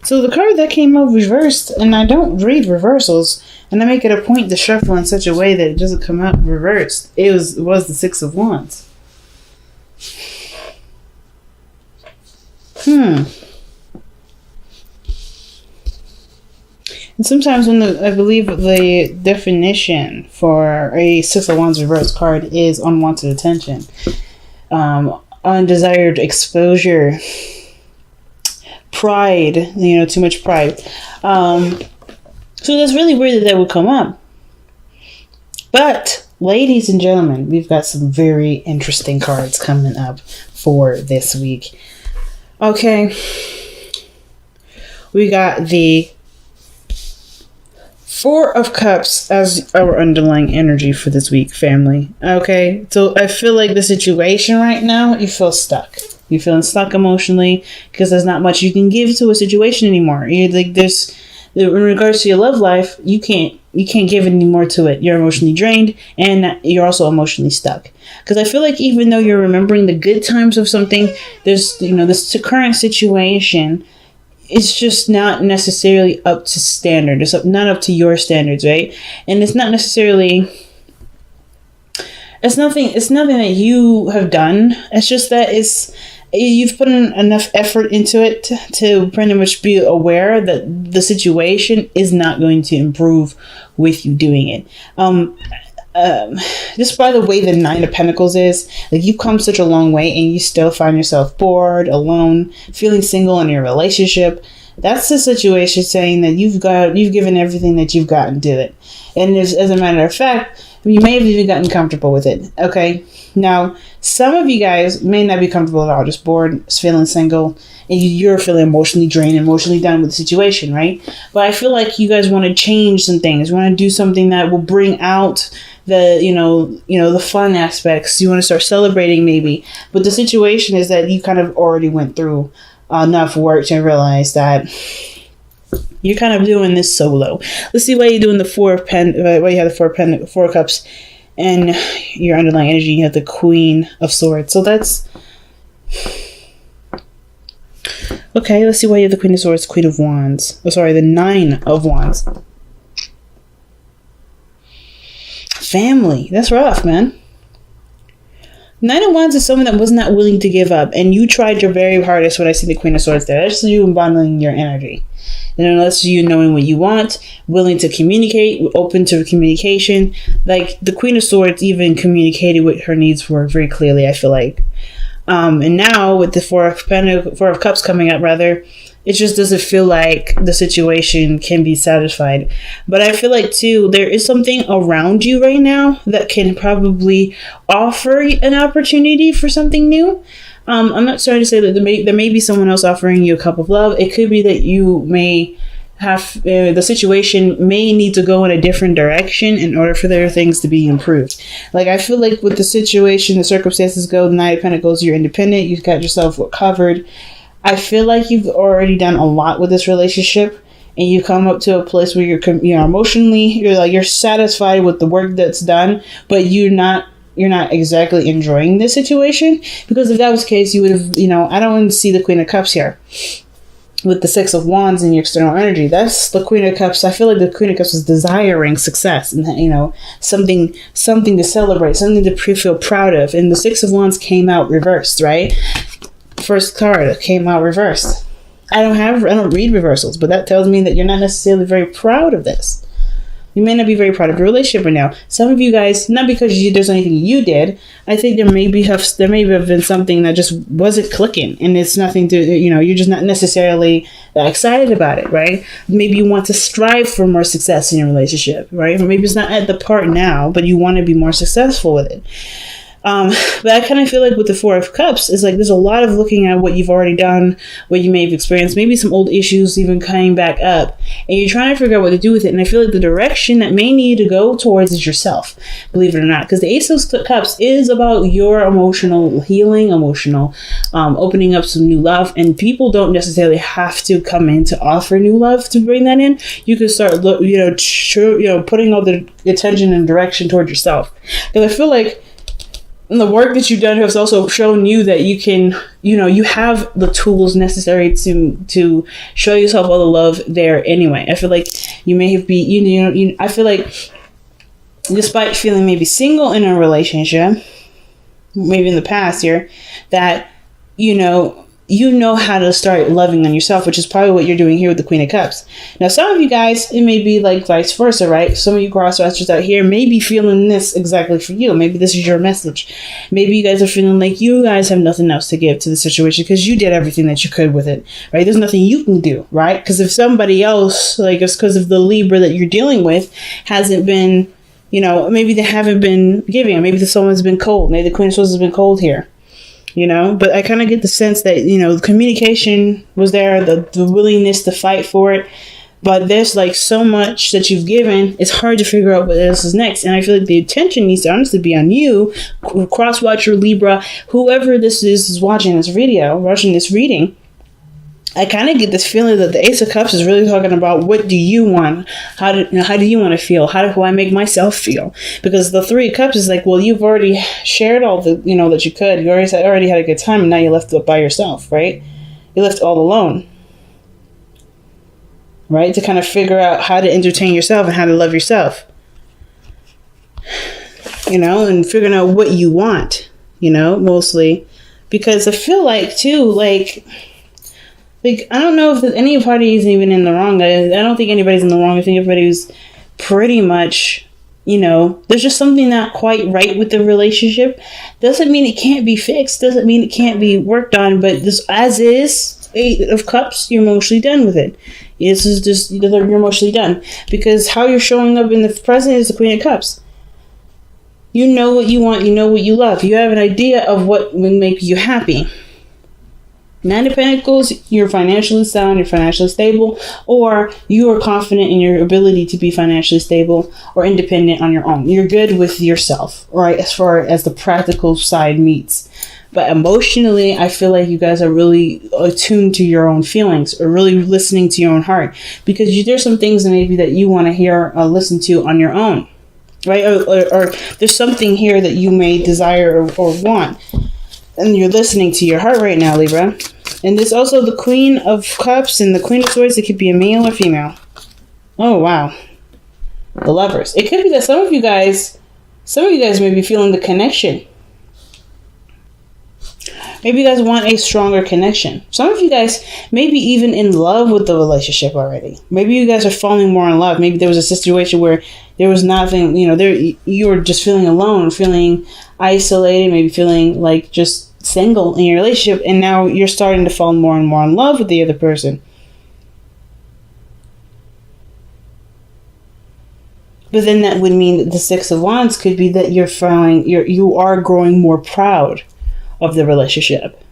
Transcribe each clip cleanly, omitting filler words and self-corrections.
So the card that came out reversed, and I don't read reversals, and I make it a point to shuffle in such a way that it doesn't come out reversed. It was the Six of Wands. And sometimes I believe the definition for a Six of Wands reverse card is unwanted attention, undesired exposure, pride, too much pride. So that's really weird that would come up. But, ladies and gentlemen, we've got some very interesting cards coming up for this week. Okay. We got the Four of Cups as our underlying energy for this week, family. Okay, so I feel like the situation right now, you feel stuck. You're feeling stuck emotionally because there's not much you can give to a situation anymore. You're like, in regards to your love life, you can't give any more to it. You're emotionally drained and you're also emotionally stuck. Because I feel like even though you're remembering the good times of something, there's this current situation. It's just not necessarily up to standard. It's not up to your standards, right? And it's not necessarily. It's nothing that you have done. It's just that you've put in enough effort into it to pretty much be aware that the situation is not going to improve with you doing it. Just by the way the Nine of Pentacles is, like, you've come such a long way and you still find yourself bored, alone, feeling single in your relationship. That's the situation saying that you've given everything that you've got and did it. And as a matter of fact, you may have even gotten comfortable with it. Okay. Now, some of you guys may not be comfortable at all, just bored, feeling single, and you're feeling emotionally drained, emotionally done with the situation, right? But I feel like you guys want to change some things. You want to do something that will bring out the, the fun aspects. You want to start celebrating maybe. But the situation is that you kind of already went through enough work to realize that you're kind of doing this solo. Let's see why you're doing the Four of Cups and your underlying energy. You have the Queen of Swords. So that's okay. Let's see why you have the Queen of Swords, Queen of Wands. Oh, sorry, the Nine of Wands. Family. That's rough, man. Nine of Wands is someone that was not willing to give up, and you tried your very hardest when I see the Queen of Swords there. That's you embodying your energy. And that's you knowing what you want, willing to communicate, open to communication. Like, the Queen of Swords even communicated what her needs were very clearly, I feel like. And now with the Four of Cups coming up, rather, it just doesn't feel like the situation can be satisfied. But I feel like, too, there is something around you right now that can probably offer an opportunity for something new. I'm not trying to say that there may be someone else offering you a cup of love. It could be that you may have the situation may need to go in a different direction in order for their things to be improved. Like, I feel like with the situation, the circumstances go, the Nine of Pentacles, you're independent, you've got yourself covered. I feel like you've already done a lot with this relationship, and you come up to a place where you're emotionally, you're satisfied with the work that's done, but you're not exactly enjoying this situation. Because if that was the case, you would have, I don't want to see the Queen of Cups here with the Six of Wands and your external energy. That's the Queen of Cups. I feel like the Queen of Cups is desiring success and, something to celebrate, something to feel proud of. And the Six of Wands came out reversed, right? First card came out reversed. I don't read reversals, but that tells me that you're not necessarily very proud of this. You may not be very proud of your relationship right now. Some of you guys, not because there's anything you did, I think there may have been something that just wasn't clicking, and it's nothing to, you're just not necessarily excited about it, right? Maybe you want to strive for more success in your relationship, right? Or maybe it's not at the part now, but you want to be more successful with it. But I kind of feel like with the Four of Cups, it's like there's a lot of looking at what you've already done, what you may have experienced, maybe some old issues even coming back up, and you're trying to figure out what to do with it. And I feel like the direction that may need to go towards is yourself, believe it or not, because the Ace of Cups is about your emotional healing, opening up some new love, and people don't necessarily have to come in to offer new love to bring that in. You can start, putting all the attention and direction toward yourself, because I feel like And the work that you've done has also shown you that you can, you have the tools necessary to show yourself all the love there anyway. I feel like you may have I feel like despite feeling maybe single in a relationship, maybe in the past year, that, you know how to start loving on yourself, which is probably what you're doing here with the Queen of Cups. Now, some of you guys, it may be like vice versa, right? Some of you crossdressers out here may be feeling this exactly for you. Maybe this is your message. Maybe you guys are feeling like you guys have nothing else to give to the situation because you did everything that you could with it, right? There's nothing you can do, right? Because if somebody else, like it's because of the Libra that you're dealing with, hasn't been, maybe they haven't been giving. Maybe someone's been cold. Maybe the Queen of Swords has been cold here. But I kind of get the sense that, the communication was there, the willingness to fight for it. But there's like so much that you've given, it's hard to figure out what else is next. And I feel like the attention needs to honestly be on you, cross-watcher, Libra, whoever this is watching this video, watching this reading. I kind of get this feeling that the Ace of Cups is really talking about what do you want? How do you want to feel? How do I make myself feel? Because the Three of Cups is like, well, you've already shared all the, that you could. You already had a good time, and now you're left by yourself, right? You're left all alone, right? To kind of figure out how to entertain yourself and how to love yourself, and figuring out what you want, mostly. Because I feel like, too, I don't know if any party is even in the wrong. I don't think anybody's in the wrong. I think everybody's pretty much, there's just something not quite right with the relationship. Doesn't mean it can't be fixed. Doesn't mean it can't be worked on. But this, as is, Eight of Cups, you're mostly done with it. This is just, you're mostly done. Because how you're showing up in the present is the Queen of Cups. You know what you want. You know what you love. You have an idea of what will make you happy. Nine of Pentacles, you're financially sound, you're financially stable, or you are confident in your ability to be financially stable or independent on your own. You're good with yourself, right? As far as the practical side meets. But emotionally, I feel like you guys are really attuned to your own feelings or really listening to your own heart, because there's some things maybe that you want to hear or listen to on your own, right? Or there's something here that you may desire or want. And you're listening to your heart right now, Libra. And there's also the Queen of Cups and the Queen of Swords. It could be a male or female. Oh, wow. The Lovers. It could be that some of you guys may be feeling the connection. Maybe you guys want a stronger connection. Some of you guys may be even in love with the relationship already. Maybe you guys are falling more in love. Maybe there was a situation where there was nothing, you were just feeling alone, feeling isolated, maybe feeling like just single in your relationship, and now you're starting to fall more and more in love with the other person. But then that would mean that the Six of Wands could be that you are growing more proud of the relationship.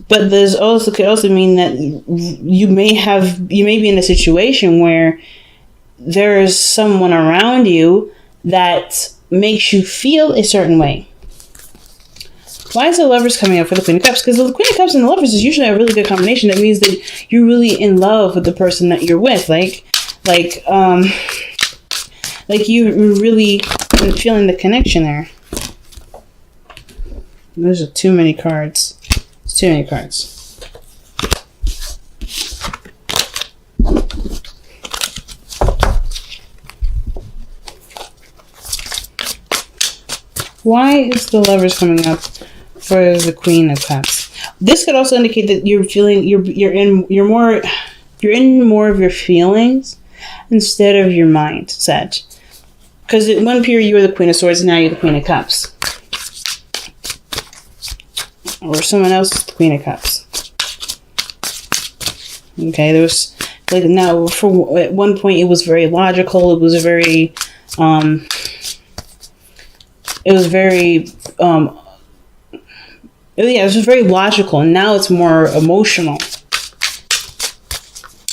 But could also mean that you may be in a situation where there's someone around you that makes you feel a certain way. Why is the Lovers coming up for the Queen of Cups? Because the Queen of Cups and the Lovers is usually a really good combination. That means that you're really in love with the person that you're with. Like you really feeling the connection there. Those are too many cards. It's too many cards. Why is the Lovers coming up for the Queen of Cups? This could also indicate that you're feeling you're in more of your feelings instead of your mindset. Because at one period you were the Queen of Swords, and now you're the Queen of Cups. Or someone else is the Queen of Cups. Okay, there was at one point it was very logical. It was very it was very logical, and now it's more emotional.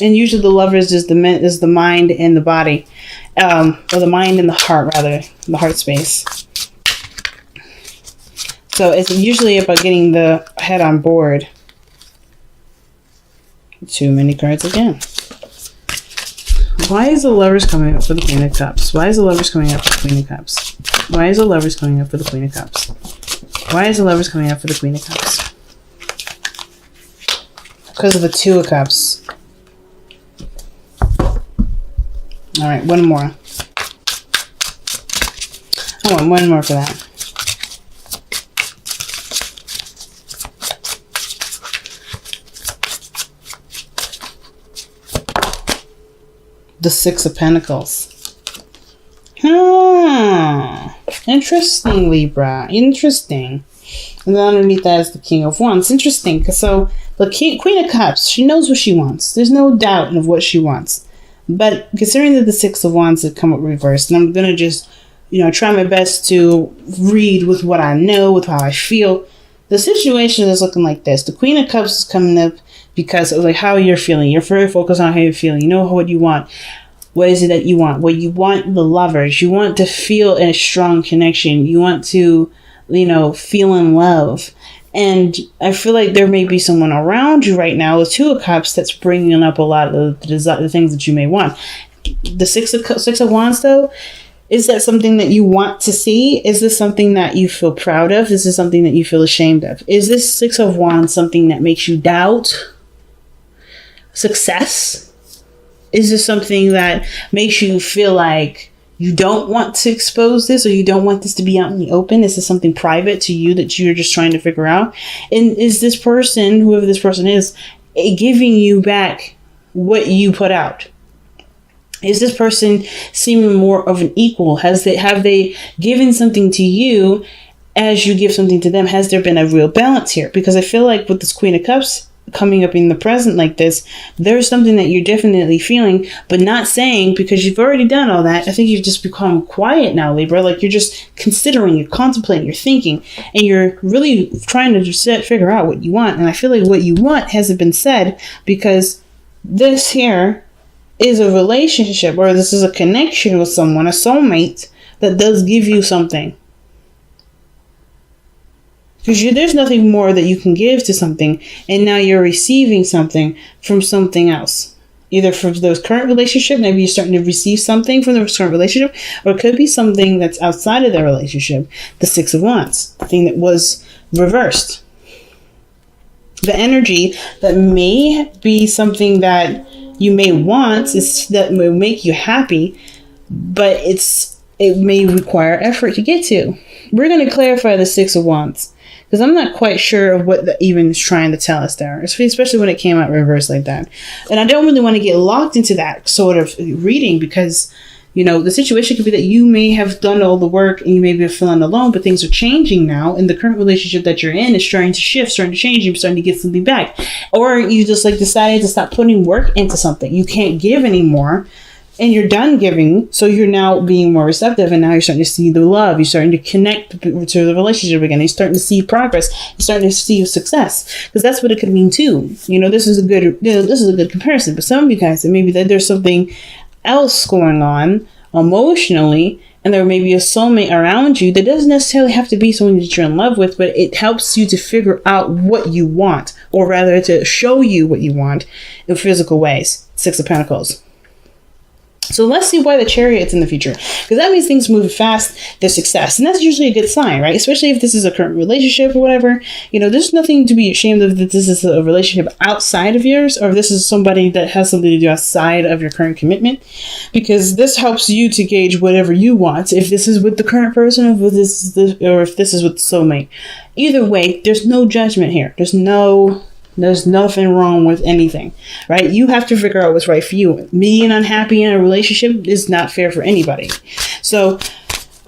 And usually the Lovers is the mind and the body, or the mind and the heart, rather, the heart space. So it's usually about getting the head on board. Too many cards again. Why is the Lovers coming up for the Queen of Cups? Why is the Lovers coming up for the Queen of Cups? Why is the Lovers coming up for the Queen of Cups? Why is the Lovers coming up for the Queen of Cups? Because of the Two of Cups. Alright, one more. I want one more for that. The Six of Pentacles. Interesting, Libra. Interesting. And then underneath that is the King of Wands. Interesting. So the Queen of Cups, she knows what she wants. There's no doubt of what she wants. But considering that the Six of Wands have come up reversed, and I'm going to just, try my best to read with what I know, with how I feel. The situation is looking like this. The Queen of Cups is coming up because of how you're feeling. You're very focused on how you're feeling. You know what you want. What is it that you want? Well, you want the Lovers. You want to feel a strong connection. You want to, feel in love. And I feel like there may be someone around you right now with Two of Cups that's bringing up a lot of the things that you may want. The Six of Wands, though, is that something that you want to see? Is this something that you feel proud of? Is this something that you feel ashamed of? Is this Six of Wands something that makes you doubt success? Is this something that makes you feel like you don't want to expose this, or you don't want this to be out in the open? Is this something private to you that you're just trying to figure out? And is this person, whoever this person is, giving you back what you put out? Is this person seeming more of an equal? Have they given something to you as you give something to them? Has there been a real balance here? Because I feel like with this Queen of Cups coming up in the present like this, there's something that you're definitely feeling, but not saying, because you've already done all that. I think you've just become quiet now, Libra. Like, you're just considering, you're contemplating, you're thinking, and you're really trying to just figure out what you want. And I feel like what you want hasn't been said, because this here is a relationship, or this is a connection with someone, a soulmate, that does give you something. Because there's nothing more that you can give to something, and now you're receiving something from something else. Either from the current relationship, maybe you're starting to receive something from the current relationship, or it could be something that's outside of the relationship. The Six of Wands, the thing that was reversed. The energy that may be something that you may want, is that may make you happy, but it may require effort to get to. We're going to clarify the Six of Wands, because I'm not quite sure of what the even is trying to tell us there, especially when it came out reversed like that. And I don't really want to get locked into that sort of reading, because, the situation could be that you may have done all the work and you may be feeling alone, but things are changing now, and the current relationship that you're in is starting to shift, starting to change, you're starting to get something back. Or you just decided to stop putting work into something. You can't give anymore, and you're done giving, so you're now being more receptive, and now you're starting to see the love. You're starting to connect to the relationship again. You're starting to see progress. You're starting to see success, because that's what it could mean too. This is a good comparison. But some of you guys, maybe that there's something else going on emotionally, and there may be a soulmate around you that doesn't necessarily have to be someone that you're in love with, but it helps you to figure out what you want, or rather to show you what you want in physical ways. Six of Pentacles. So let's see why the Chariot's in the future, because that means things move fast, there's success, and that's usually a good sign, right? Especially if this is a current relationship or whatever. There's nothing to be ashamed of that this is a relationship outside of yours, or if this is somebody that has something to do outside of your current commitment, because this helps you to gauge whatever you want, if this is with the current person, or if this is with the soulmate. Either way, there's no judgment here. There's nothing wrong with anything, right? You have to figure out what's right for you. Being unhappy in a relationship is not fair for anybody. So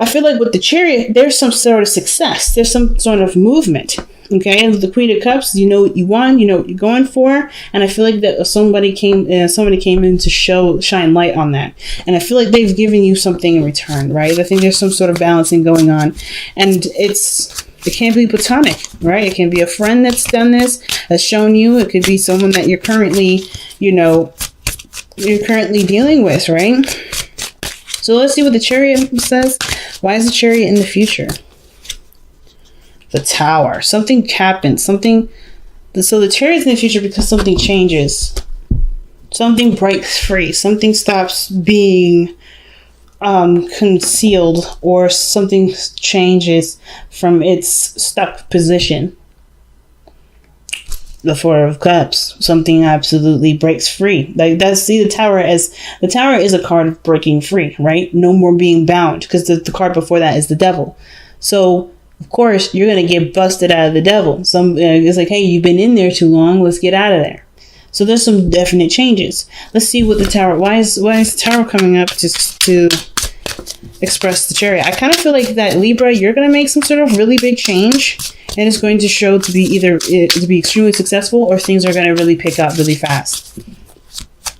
I feel like with the Chariot, there's some sort of success. There's some sort of movement. Okay. And with the Queen of Cups, you know what you want, you know what you're going for. And I feel like that somebody came in to shine light on that. And I feel like they've given you something in return, right? I think there's some sort of balancing going on, and it can't be platonic, right? It can be a friend that's done this, has shown you. It could be someone that you're currently dealing with, right? So let's see what the Chariot says. Why is the Chariot in the future? The Tower. Something happens. So the Chariot's in the future because something changes. Something breaks free. Something stops being concealed, or something changes from its stuck position. The Four of Cups, something absolutely breaks free. Like that's, see the Tower is a card of breaking free, right? No more being bound, because the card before that is the Devil. So of course you're gonna get busted out of the Devil. It's like, hey, you've been in there too long. Let's get out of there. So there's some definite changes. Let's see what the Tower. Why is the Tower coming up to express the Chariot? I kind of feel like that, Libra, you're gonna make some sort of really big change, and it's going to show to be either to be extremely successful, or things are going to really pick up really fast.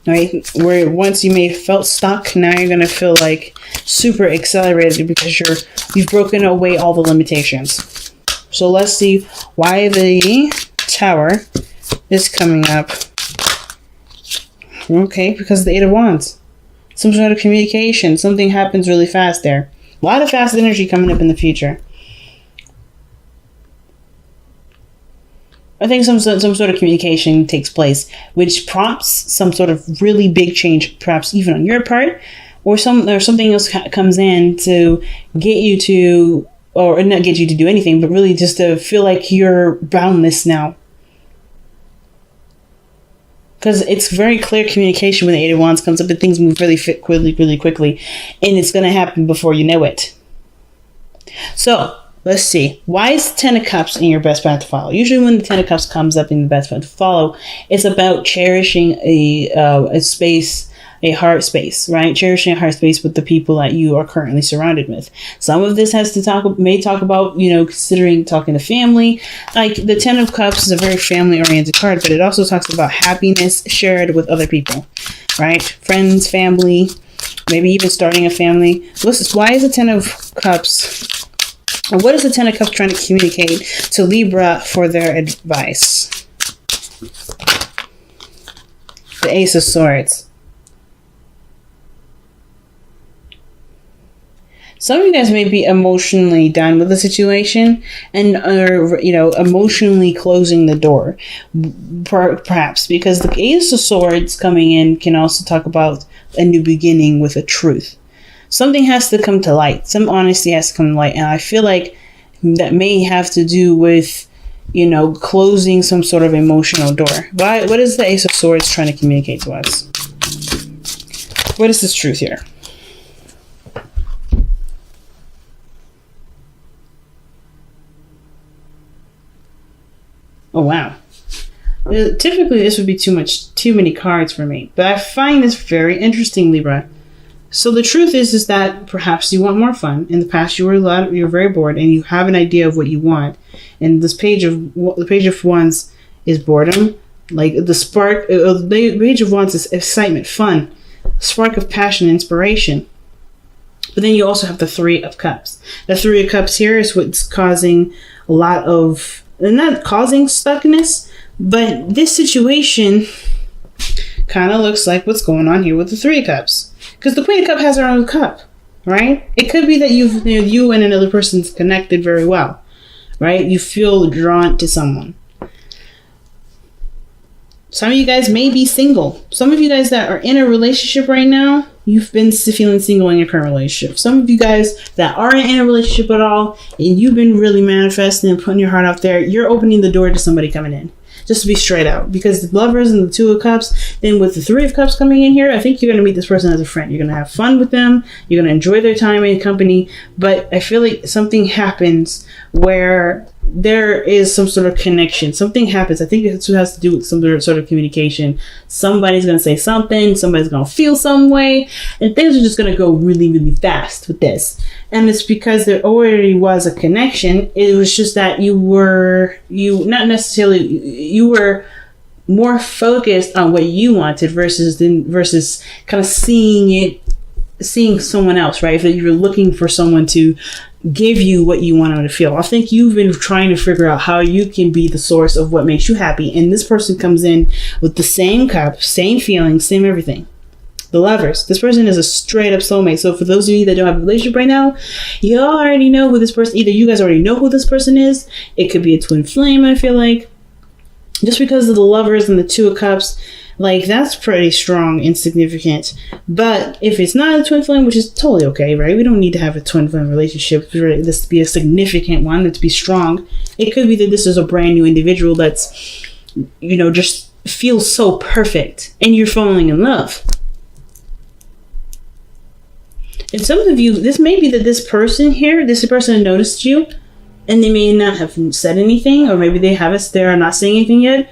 Right? Where once you may have felt stuck, now you're going to feel like super accelerated, because you've broken away all the limitations. So let's see why the Tower is coming up. Okay, because of the Eight of Wands. Some sort of communication. Something happens really fast there. A lot of fast energy coming up in the future. I think some sort of communication takes place, which prompts some sort of really big change, perhaps even on your part, or something else comes in to get you to, or not get you to do anything, but really just to feel like you're boundless now. Because it's very clear communication when the Eight of Wands comes up, and things move really quickly, and it's going to happen before you know it. So let's see. Why is the Ten of Cups in your best path to follow? Usually when the Ten of Cups comes up in the best path to follow, it's about cherishing a space, a heart space, right? Cherishing a heart space with the people that you are currently surrounded with. Some of this may talk about, considering talking to family. Like the Ten of Cups is a very family-oriented card, but it also talks about happiness shared with other people, right? Friends, family, maybe even starting a family. Why is the Ten of Cups? And what is the Ten of Cups trying to communicate to Libra for their advice? The Ace of Swords. Some of you guys may be emotionally done with the situation and are, emotionally closing the door. Perhaps because the Ace of Swords coming in can also talk about a new beginning with a truth. Something has to come to light. Some honesty has to come to light. And I feel like that may have to do with, closing some sort of emotional door. What is the Ace of Swords trying to communicate to us? What is this truth here? Oh, wow. Typically, this would be too many cards for me. But I find this very interesting, Libra. So the truth is that perhaps you want more fun. In the past, you're very bored, and you have an idea of what you want. And the page of Wands is boredom. Like the spark, the Page of Wands is excitement, fun, spark of passion, inspiration. But then you also have the Three of Cups. The Three of Cups here is what's causing a lot of, not causing stuckness, but this situation kind of looks like what's going on here with the Three of Cups. Because the Queen of Cups has her own cup, right? It could be that you and another person's connected very well, right? You feel drawn to someone. Some of you guys may be single. Some of you guys that are in a relationship right now, you've been feeling single in your current relationship. Some of you guys that aren't in a relationship at all, and you've been really manifesting and putting your heart out there, you're opening the door to somebody coming in. Just to be straight out. Because the Lovers and the Two of Cups, then with the Three of Cups coming in here, I think you're going to meet this person as a friend. You're going to have fun with them. You're going to enjoy their time and company. But I feel like something happens where there is some sort of connection. Something happens. I think it has to do with some sort of communication. Somebody's going to say something. Somebody's going to feel some way. And things are just going to go really, really fast with this. And it's because there already was a connection. It was just that you were more focused on what you wanted versus kind of seeing someone else, right? If you're looking for someone to give you what you want them to feel. I think you've been trying to figure out how you can be the source of what makes you happy. And this person comes in with the same cup, same feelings, same everything. The Lovers. This person is a straight up soulmate. So for those of you that don't have a relationship right now, you already know who this person, either you guys already know who this person is. It could be a twin flame, I feel like. Just because of the Lovers and the Two of Cups, like, that's pretty strong and significant. But if it's not a twin flame, which is totally okay, right? We don't need to have a twin flame relationship for this to be a significant one, to be strong. It could be that this is a brand new individual that's, you know, just feels so perfect and you're falling in love. And some of you, this may be that this person noticed you and they may not have said anything, or maybe they're not saying anything yet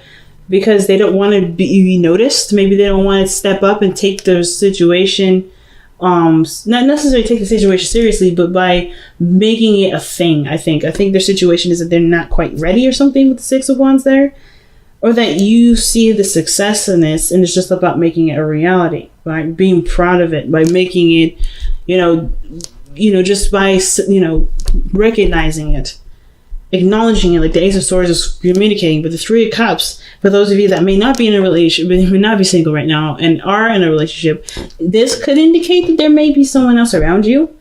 because they don't want to be noticed. Maybe they don't want to step up and take their situation, not necessarily take the situation seriously, but by making it a thing. I think their situation is that they're not quite ready or something with the Six of Wands there, or that you see the success in this and it's just about making it a reality, right? Being proud of it, by making it, just by, recognizing it, acknowledging it, like the Ace of Swords is communicating. But the Three of Cups, for those of you that may not be in a relationship, may not be single right now and are in a relationship, this could indicate that there may be someone else around you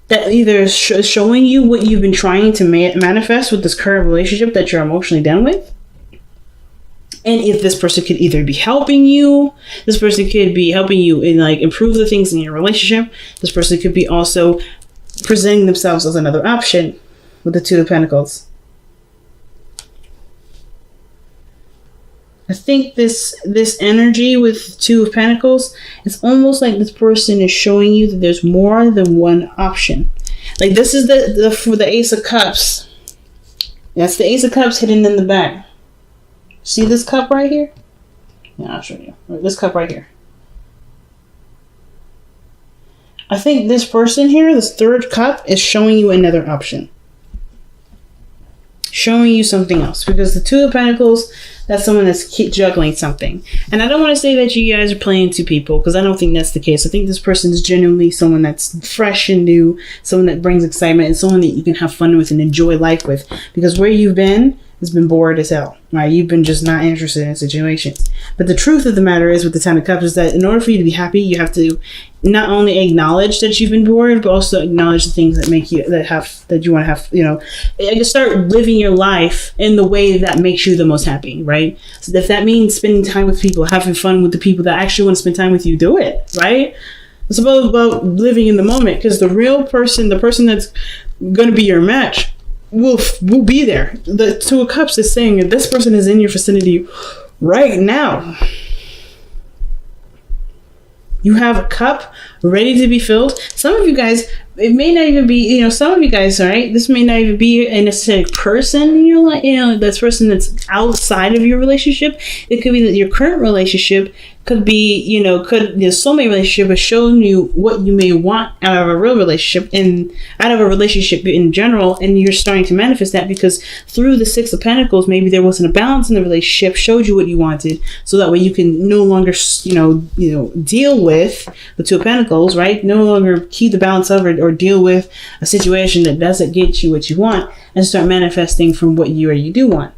that either is showing you what you've been trying to manifest with this current relationship that you're emotionally done with. And if this person could either be helping you, this person could be helping you in, like, improve the things in your relationship. This person could be also presenting themselves as another option with the Two of Pentacles. I think this energy with Two of Pentacles, it's almost like this person is showing you that there's more than one option. Like, this is for the Ace of Cups. That's the Ace of Cups hidden in the back. See this cup right here? Yeah, I'll show you. This cup right here. I think this person here, this third cup, is showing you another option. Showing you something else. Because the Two of Pentacles, that's someone that's juggling something. And I don't want to say that you guys are playing two people, because I don't think that's the case. I think this person is genuinely someone that's fresh and new, someone that brings excitement, and someone that you can have fun with and enjoy life with. Because where you've been has been bored as hell, right? You've been just not interested in situations. But the truth of the matter is, with the Ten of Cups, is that in order for you to be happy, you have to not only acknowledge that you've been bored, but also acknowledge the things that make you, that you want to have, start living your life in the way that makes you the most happy, right? So if that means spending time with people, having fun with the people that actually want to spend time with you, do it, right? It's about living in the moment, because the real person, the person that's going to be your match, will be there. The Two of Cups is saying that this person is in your vicinity right now. You have a cup ready to be filled. Some of you guys, it may not even be, some of you guys, all right, this may not even be a necessary person in your life, this person that's outside of your relationship. It could be that your current relationship could be, your soulmate relationship has shown you what you may want out of a real relationship and out of a relationship in general, and you're starting to manifest that because through the Six of Pentacles, maybe there wasn't a balance in the relationship, showed you what you wanted, so that way you can no longer, deal with the Two of Pentacles, right? No longer keep the balance of it or deal with a situation that doesn't get you what you want, and start manifesting from what you do want.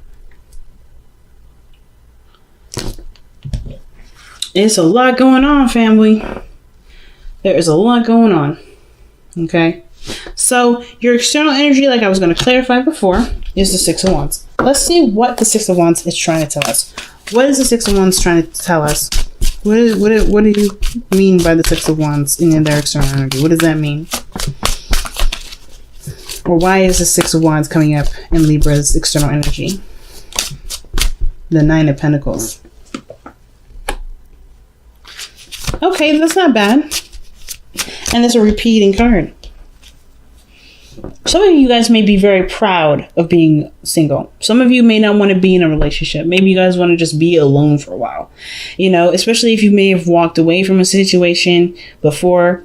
It's a lot going on, family. There is a lot going on. Okay? So, your external energy, like I was going to clarify before, is the Six of Wands. Let's see what the Six of Wands is trying to tell us. What is the Six of Wands trying to tell us? What do you mean by the Six of Wands in their external energy? What does that mean? Or why is the Six of Wands coming up in Libra's external energy? The Nine of Pentacles. Okay, that's not bad. And it's a repeating card. Some of you guys may be very proud of being single. Some of you may not want to be in a relationship. Maybe you guys want to just be alone for a while. Especially if you may have walked away from a situation before,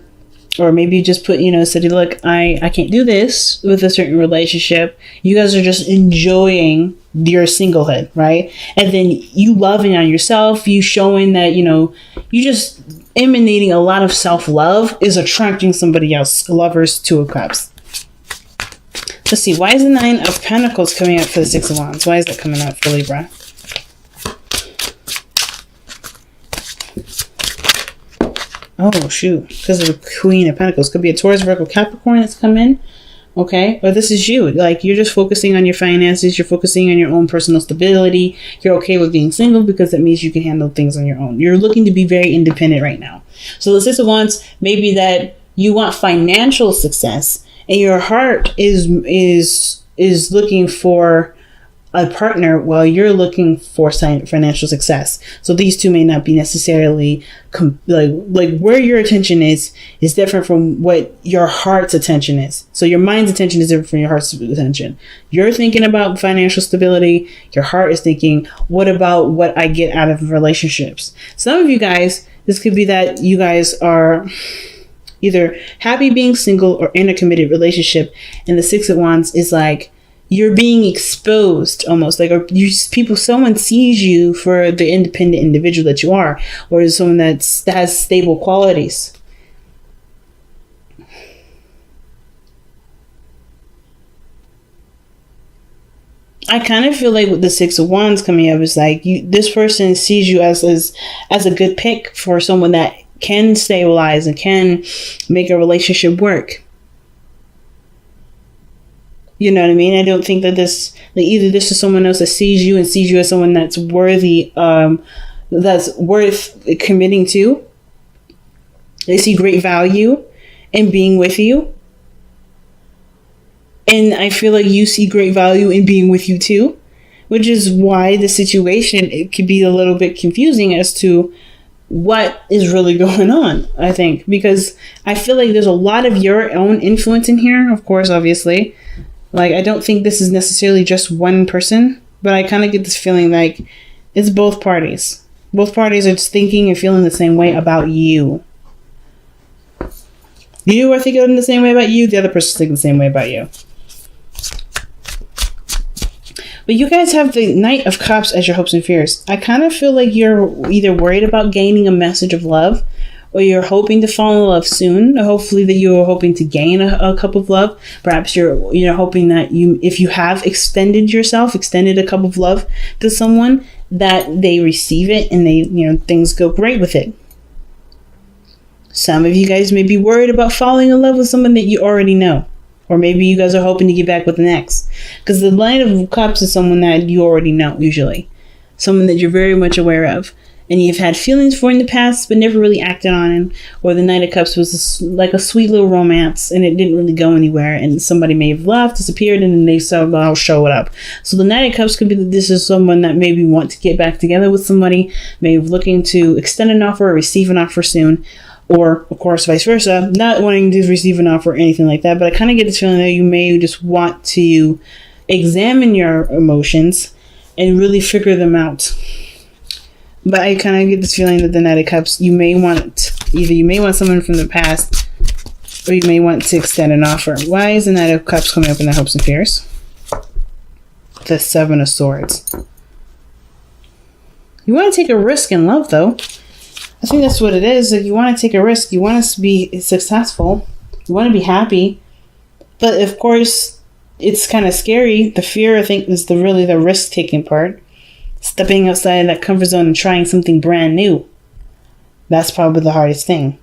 or maybe you just put, said, look, I can't do this with a certain relationship. You guys are just enjoying your singlehood, right? And then you loving on yourself, you showing that, you just emanating a lot of self-love is attracting somebody else. Lovers, Two of Cups. Let's see, why is the Nine of Pentacles coming up for the Six of Wands? Why is that coming up for Libra? Oh, shoot. Because of the Queen of Pentacles. Could be a Taurus, Virgo, Capricorn that's come in. Okay, or this is you. Like, you're just focusing on your finances. You're focusing on your own personal stability. You're okay with being single because that means you can handle things on your own. You're looking to be very independent right now. So the Six of Wands may be that you want financial success, and your heart is looking for a partner while you're looking for financial success. So these two may not be necessarily like where your attention is different from what your heart's attention is. So your mind's attention is different from your heart's attention. You're thinking about financial stability. Your heart is thinking, what about what I get out of relationships? Some of you guys, this could be that you guys are either happy being single or in a committed relationship, and the Six of Wands is like, you're being exposed almost, like, or someone sees you for the independent individual that you are, or someone that has stable qualities. I kind of feel like with the Six of Wands coming up is like, this person sees you as a good pick for someone that can stabilize and can make a relationship work. You know what I mean? I don't think that either this is someone else that sees you and sees you as someone that's worthy, that's worth committing to. They see great value in being with you. And I feel like you see great value in being with you too, which is why the situation, it could be a little bit confusing as to what is really going on, I think, because I feel like there's a lot of your own influence in here, of course, obviously. Like, I don't think this is necessarily just one person, but I kind of get this feeling like it's both parties. Both parties are just thinking and feeling the same way about you. You are thinking the same way about you. The other person's thinking the same way about you. But you guys have the Knight of Cups as your hopes and fears. I kind of feel like you're either worried about gaining a message of love, or you're hoping to fall in love soon. Hopefully that you're hoping to gain a cup of love. Perhaps you're hoping that if you have extended a cup of love to someone, that they receive it and they, things go great with it. Some of you guys may be worried about falling in love with someone that you already know. Or maybe you guys are hoping to get back with an ex. Because the Knight of Cups is someone that you already know, usually. Someone that you're very much aware of. And you've had feelings for in the past, but never really acted on him. Or the Knight of Cups was like a sweet little romance, and it didn't really go anywhere. And somebody may have left, disappeared, and then they somehow show it up. So the Knight of Cups could be that this is someone that maybe want to get back together with somebody, maybe looking to extend an offer or receive an offer soon. Or, of course, vice versa, not wanting to receive an offer or anything like that. But I kind of get this feeling that you may just want to examine your emotions and really figure them out. But I kind of get this feeling that the Knight of Cups, you may want someone from the past, or you may want to extend an offer. Why is the Knight of Cups coming up in the hopes and fears? The Seven of Swords. You want to take a risk in love, though. I think that's what it is. Like, you want to take a risk. You want to be successful. You want to be happy. But, of course, it's kind of scary. The fear, I think, is really the risk-taking part. Stepping outside that comfort zone and trying something brand new. That's probably the hardest thing.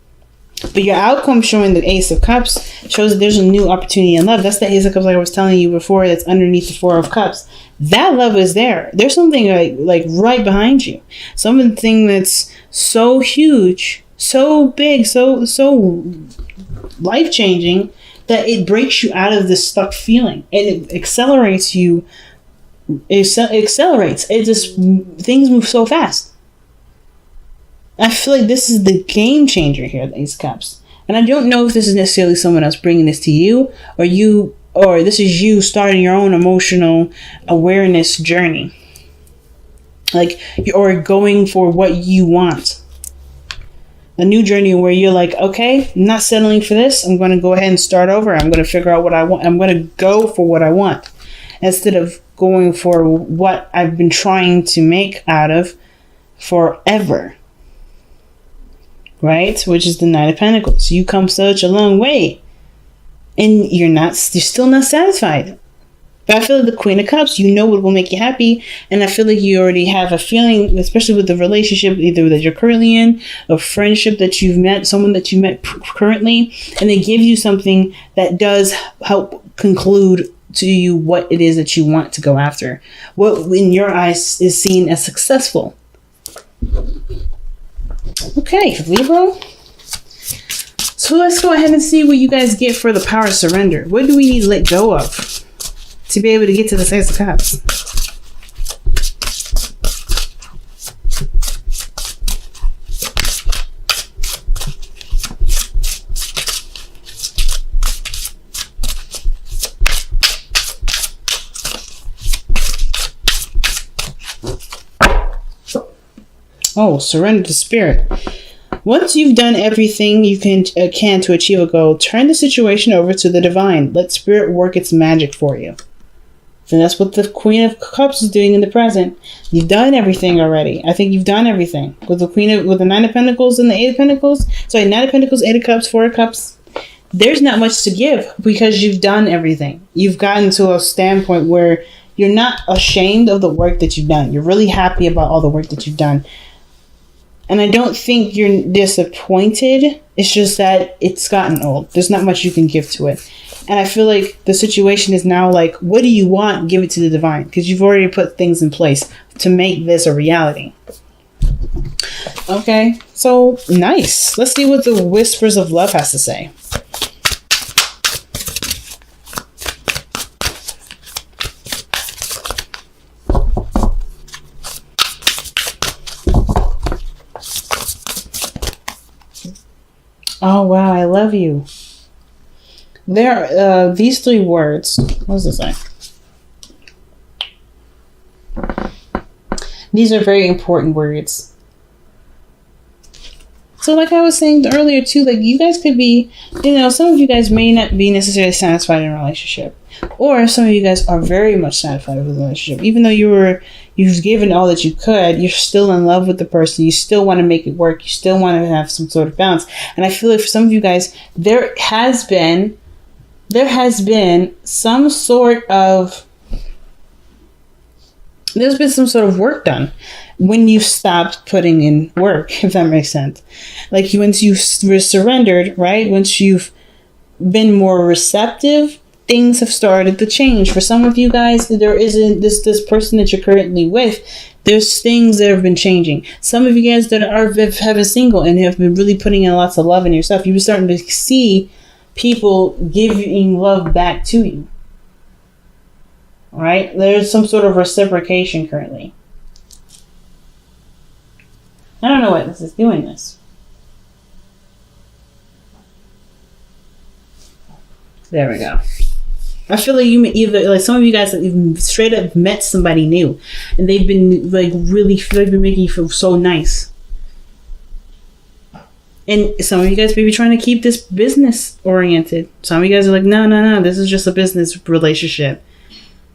But your outcome showing the Ace of Cups shows that there's a new opportunity in love. That's the Ace of Cups, like I was telling you before, that's underneath the Four of Cups. That love is there. There's something like right behind you. Something that's so huge, so big, so life-changing that it breaks you out of this stuck feeling. And it accelerates you. It accelerates. It just, things move so fast. I feel like this is the game changer here, the Ace of Cups. And I don't know if this is necessarily someone else bringing this to you, or this is you starting your own emotional awareness journey. Or going for what you want. A new journey where you're like, okay, I'm not settling for this. I'm going to go ahead and start over. I'm going to figure out what I want. I'm going to go for what I want. Instead of going for what I've been trying to make out of forever. Right? Which is the Knight of Pentacles. You come such a long way. And you're still not satisfied. But I feel like the Queen of Cups, you know what will make you happy. And I feel like you already have a feeling, especially with the relationship either that you're currently in, a friendship that you've met, someone that you met currently, and they give you something that does help conclude to you what it is that you want to go after. What in your eyes is seen as successful. Okay, Libra. So let's go ahead and see what you guys get for the power of surrender. What do we need to let go of to be able to get to the Ace of Cups? Oh, surrender to spirit. Once you've done everything you can to achieve a goal, turn the situation over to the divine. Let spirit work its magic for you. And that's what the Queen of Cups is doing in the present. You've done everything already. I think you've done everything. With the Nine of Pentacles and the Eight of Pentacles. Sorry, Nine of Pentacles, Eight of Cups, Four of Cups. There's not much to give because you've done everything. You've gotten to a standpoint where you're not ashamed of the work that you've done. You're really happy about all the work that you've done. And I don't think you're disappointed. It's just that it's gotten old. There's not much you can give to it. And I feel like the situation is now like, what do you want? Give it to the divine. Because you've already put things in place to make this a reality. Okay, so nice. Let's see what the Whispers of Love has to say. Oh, wow. I love you. There are these three words. What does it say? These are very important words. So like I was saying earlier too, like you guys could be, some of you guys may not be necessarily satisfied in a relationship. Or some of you guys are very much satisfied with a relationship. Even though you've given all that you could, you're still in love with the person. You still want to make it work. You still want to have some sort of balance. And I feel like for some of you guys, there has been some sort of work done when you stopped putting in work, if that makes sense. Like once you surrendered, right? Once you've been more receptive, things have started to change. For some of you guys, there isn't this person that you're currently with. There's things that have been changing. Some of you guys that have been single and have been really putting in lots of love in yourself, you're starting to see people giving love back to you. All right? There's some sort of reciprocation currently. I don't know what this is doing this. There we go. I feel like some of you guys have even straight up met somebody new, and they've been they've been making you feel so nice. And some of you guys may be trying to keep this business oriented. Some of you guys are like, no, this is just a business relationship.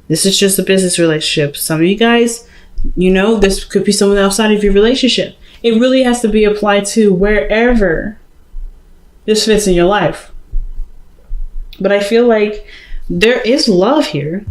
This is just a business relationship. Some of you guys, this could be someone outside of your relationship. It really has to be applied to wherever this fits in your life. But I feel like there is love here.